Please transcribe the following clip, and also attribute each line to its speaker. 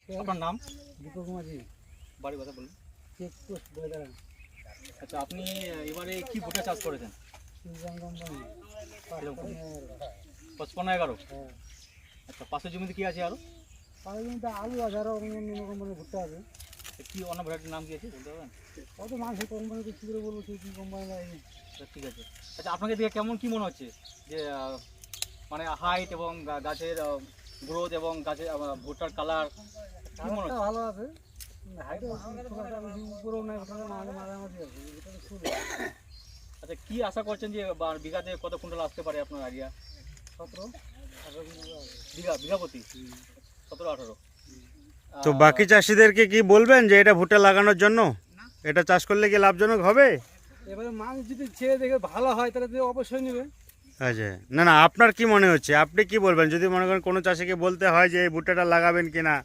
Speaker 1: আপনার নাম?
Speaker 2: দীপক মাঝি,
Speaker 1: বাড়ির কথা বলুন।
Speaker 2: চেকপোস্ট বয়দারা,
Speaker 1: আচ্ছা, আপনি এবারে কি ভুট্টা চাষ করেছেন?
Speaker 2: সুলতান কোম্পানি,
Speaker 1: এরকম
Speaker 2: 5511।
Speaker 1: 55-11।
Speaker 2: হ্যাঁ,
Speaker 1: আচ্ছা, পাশের জমিতে কি আছে আরো?
Speaker 2: পাশের জমিতে আলু আছে, আরও অন্য কোম্পানির ভুট্টা আছে।
Speaker 1: কি অন্য ভ্যারাইটির নাম কি আছে বলতে পারবেন?
Speaker 2: কত মানুষের কোম্পানিতে কী করে বলবো সেই কী কোম্পানি লাগে।
Speaker 1: আচ্ছা, ঠিক আছে। আচ্ছা, আপনাকে দেখে কেমন কি মনে হচ্ছে যে মানে হাইট এবং গাছের গ্রোথ এবং গাছের ভুট্টার কালার কি মনে
Speaker 2: কালারটা
Speaker 1: হচ্ছে?
Speaker 2: ভালো আছে, হাইটে খুব একটা বেশি উপরেও নাই, ওখানে মাঝামাঝি আছে, এটা তো শুরু
Speaker 1: আচ্ছা, কি আশা করছেন যে বিঘাতে কত কুইন্টাল আসতে পারে আপনার আইডিয়া?
Speaker 2: 17-18 কিলো আছে।
Speaker 1: বিঘা প্রতি 17-18।
Speaker 3: তো বাকি চাষিদেরকে কি বলবেন যে এটা ভুট্টা লাগানোর জন্য, এটা চাষ করলে কি লাভজনক হবে?
Speaker 2: এবারে মানুষ যদি ছেড়ে দেখে ভালো হয় তাহলে তো অবশ্যই নেবে।
Speaker 3: আচ্ছা, না না, আপনার কি মনে হচ্ছে, আপনি কি বলবেন যদি মনে করেন কোনো চাষিকে বলতে হয় যে এই ভুট্টাটা লাগাবেন কিনা?